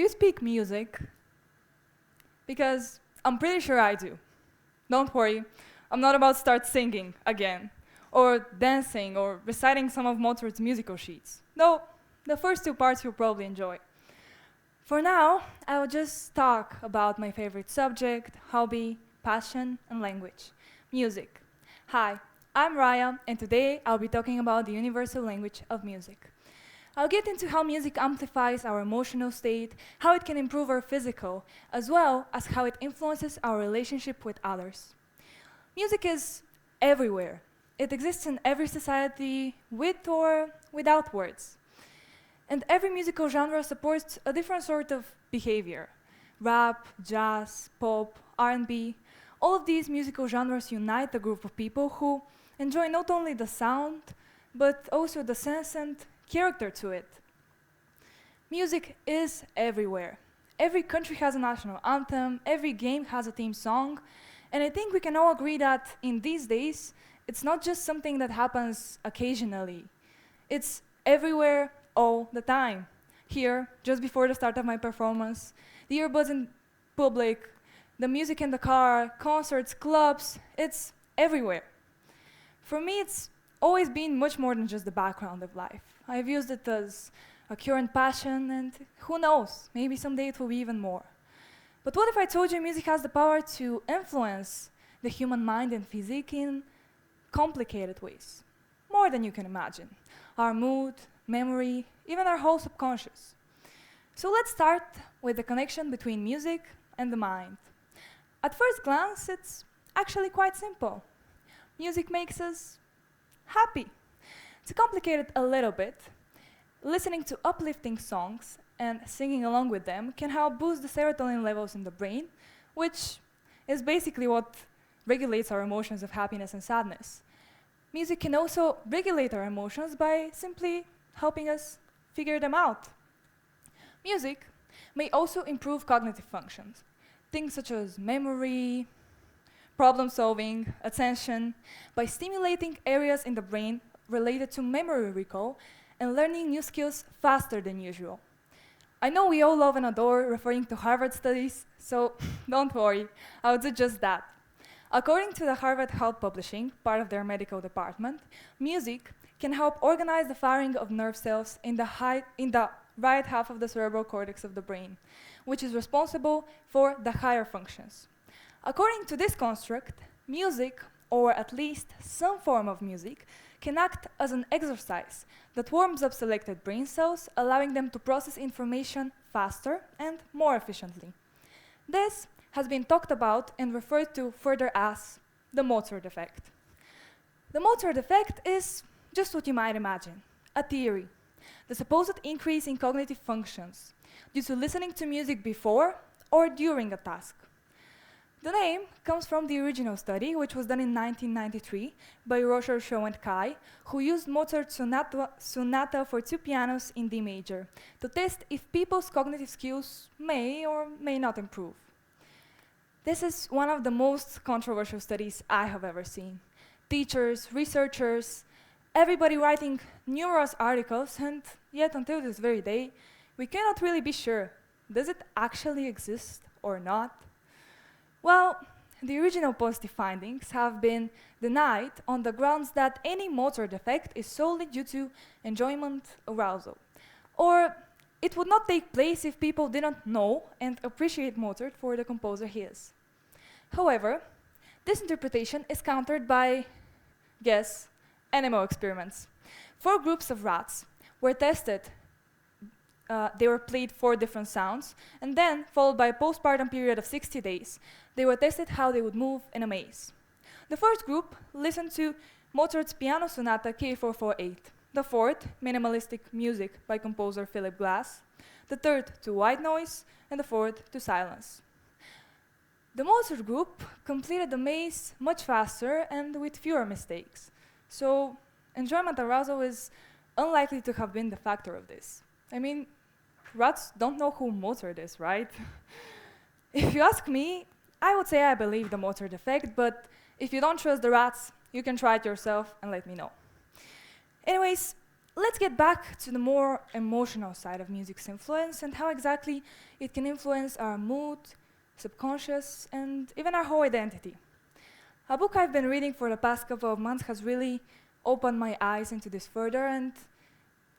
do you speak music? Because I'm pretty sure I do. Don't worry, I'm not about to start singing again, or dancing, or reciting some of Mozart's musical sheets. Though, the first two parts you'll probably enjoy. For now, I will just talk about my favorite subject, hobby, passion, and language, music. Hi, I'm Raya, and today I'll be talking about the universal language of music. I'll get into how music amplifies our emotional state, how it can improve our physical, as well as how it influences our relationship with others. Music is everywhere. It exists in every society, with or without words. And every musical genre supports a different sort of behavior. Rap, jazz, pop, R&B, all of these musical genres unite a group of people who enjoy not only the sound, but also the sense and character to it. Music is everywhere. Every country has a national anthem, every game has a theme song, and I think we can all agree that in these days, it's not just something that happens occasionally. It's everywhere, all the time. Here, just before the start of my performance, the earbuds in public, the music in the car, concerts, clubs, it's everywhere. For me, it's always been much more than just the background of life. I've used it as a current passion, and who knows, maybe someday it will be even more. But what if I told you music has the power to influence the human mind and physique in complicated ways? More than you can imagine. Our mood, memory, even our whole subconscious. So let's start with the connection between music and the mind. At first glance, it's actually quite simple. Music makes us happy. To complicate it a little bit, listening to uplifting songs and singing along with them can help boost the serotonin levels in the brain, which is basically what regulates our emotions of happiness and sadness. Music can also regulate our emotions by simply helping us figure them out. Music may also improve cognitive functions, things such as memory, problem solving, attention, by stimulating areas in the brain related to memory recall and learning new skills faster than usual. I know we all love and adore referring to Harvard studies, so don't worry, I'll do just that. According to the Harvard Health Publishing, part of their medical department, music can help organize the firing of nerve cells in the right half of the cerebral cortex of the brain, which is responsible for the higher functions. According to this construct, music, or at least some form of music, can act as an exercise that warms up selected brain cells, allowing them to process information faster and more efficiently. This has been talked about and referred to further as the Mozart effect. The Mozart effect is just what you might imagine, a theory, the supposed increase in cognitive functions due to listening to music before or during a task. The name comes from the original study, which was done in 1993 by Rocher, Shaw, and Kai, who used Mozart's sonata for two pianos in D major to test if people's cognitive skills may or may not improve. This is one of the most controversial studies I have ever seen. Teachers, researchers, everybody writing numerous articles, and yet until this very day, we cannot really be sure, does it actually exist or not? Well, the original positive findings have been denied on the grounds that any Mozart effect is solely due to enjoyment arousal, or it would not take place if people didn't know and appreciate Mozart for the composer he is. However, this interpretation is countered by, guess, animal experiments. 4 groups of rats were tested. They were played 4 different sounds, and then, followed by a postpartum period of 60 days, they were tested how they would move in a maze. The first group listened to Mozart's Piano Sonata K448, the fourth, minimalistic music by composer Philip Glass, the third to white noise, and the fourth to silence. The Mozart group completed the maze much faster and with fewer mistakes, so enjoyment arousal is unlikely to have been the factor of this. I mean, rats don't know who Mozart is, right? If you ask me, I would say I believe the Mozart effect, but if you don't trust the rats, you can try it yourself and let me know. Anyways, let's get back to the more emotional side of music's influence and how exactly it can influence our mood, subconscious, and even our whole identity. A book I've been reading for the past couple of months has really opened my eyes into this further and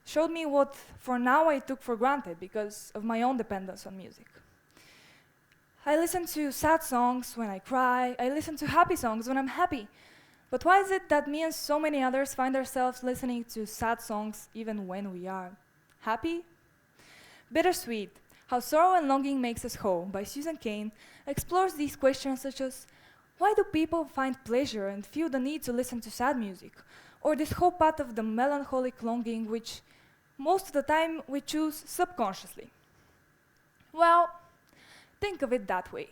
showed me what for now I took for granted because of my own dependence on music. I listen to sad songs when I cry, I listen to happy songs when I'm happy. But why is it that me and so many others find ourselves listening to sad songs even when we are happy? Bittersweet, How Sorrow and Longing Makes Us Whole by Susan Cain explores these questions such as why do people find pleasure and feel the need to listen to sad music? Or this whole path of the melancholic longing which most of the time we choose subconsciously. Well, think of it that way.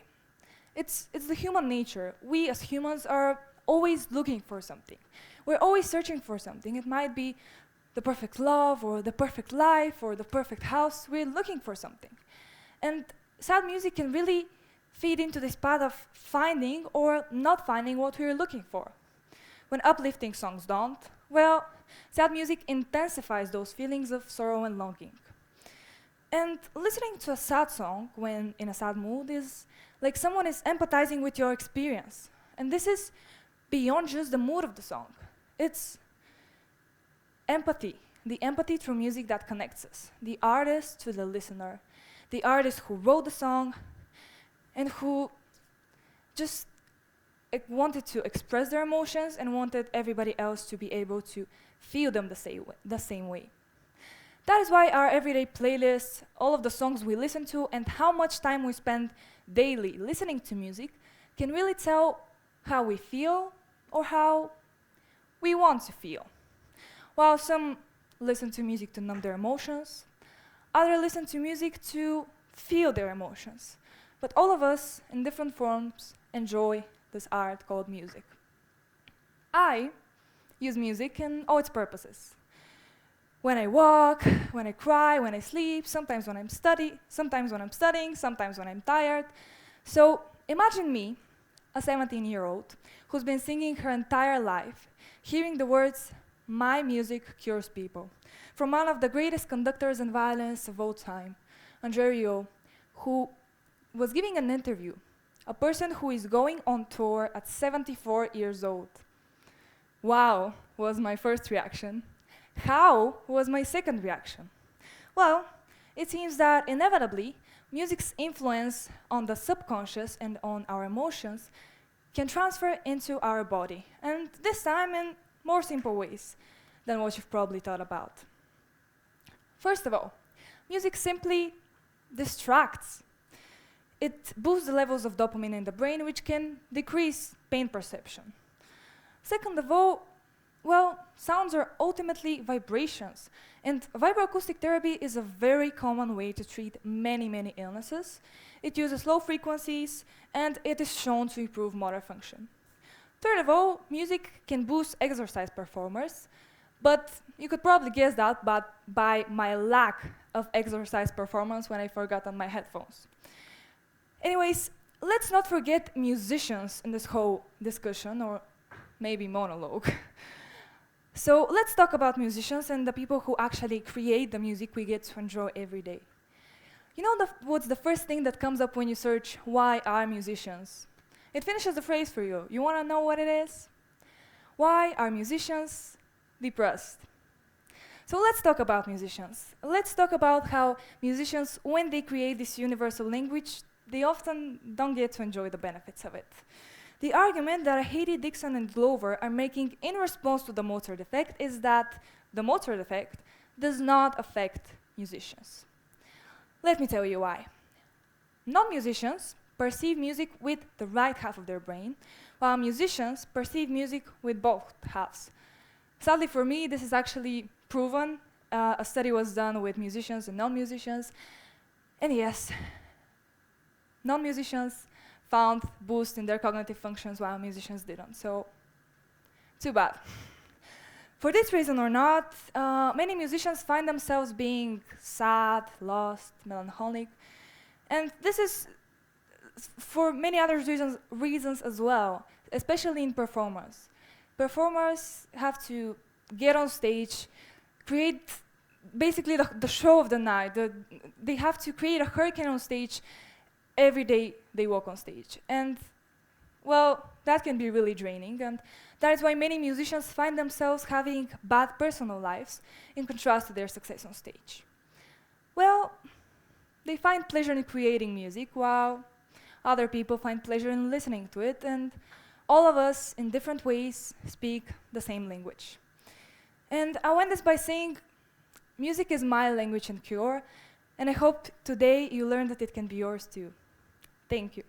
It's the human nature. We as humans are always looking for something. We're always searching for something. It might be the perfect love or the perfect life or the perfect house. We're looking for something. And sad music can really feed into this path of finding or not finding what we're looking for. When uplifting songs don't, well, sad music intensifies those feelings of sorrow and longing. And listening to a sad song when in a sad mood is like someone is empathizing with your experience. And this is beyond just the mood of the song. It's empathy, the empathy through music that connects us, the artist to the listener, the artist who wrote the song and who just wanted to express their emotions and wanted everybody else to be able to feel them the same way. That is why our everyday playlists, all of the songs we listen to, and how much time we spend daily listening to music can really tell how we feel or how we want to feel. While some listen to music to numb their emotions, others listen to music to feel their emotions. But all of us, in different forms, enjoy this art called music. I use music in all its purposes. When I walk, when I cry, when I sleep, sometimes when I'm studying, sometimes when I'm tired. So imagine me, a 17-year-old, who's been singing her entire life, hearing the words, "My music cures people," from one of the greatest conductors and violinists of all time, Andre Rieu, who was giving an interview, a person who is going on tour at 74 years old. Wow, was my first reaction. How was my second reaction? Well, it seems that inevitably, music's influence on the subconscious and on our emotions can transfer into our body, and this time in more simple ways than what you've probably thought about. First of all, music simply distracts. It boosts the levels of dopamine in the brain, which can decrease pain perception. Second of all, well, sounds are ultimately vibrations, and vibroacoustic therapy is a very common way to treat many illnesses. It uses low frequencies, and it is shown to improve motor function. Third of all, music can boost exercise performers, but you could probably guess that by my lack of exercise performance when I forgot on my headphones. Anyways, let's not forget musicians in this whole discussion, or maybe monologue. So let's talk about musicians and the people who actually create the music we get to enjoy every day. You know what's the first thing that comes up when you search, "Why are musicians?" It finishes the phrase for you. You want to know what it is? Why are musicians depressed? So let's talk about musicians. Let's talk about how musicians, when they create this universal language, they often don't get to enjoy the benefits of it. The argument that Haiti, Dixon, and Glover are making in response to the Mozart effect is that the Mozart effect does not affect musicians. Let me tell you why. Non-musicians perceive music with the right half of their brain, while musicians perceive music with both halves. Sadly for me, this is actually proven. A study was done with musicians and non-musicians, and yes, non-musicians found boost in their cognitive functions while musicians didn't. So, too bad. For this reason or not, many musicians find themselves being sad, lost, melancholic, and this is for many other reasons as well, especially in performers. Performers have to get on stage, create basically the show of the night. They have to create a hurricane on stage every day they walk on stage. And, well, that can be really draining. And that is why many musicians find themselves having bad personal lives in contrast to their success on stage. Well, they find pleasure in creating music, while other people find pleasure in listening to it, and all of us, in different ways, speak the same language. And I'll end this by saying, music is my language and cure, and I hope today you learned that it can be yours too. Thank you.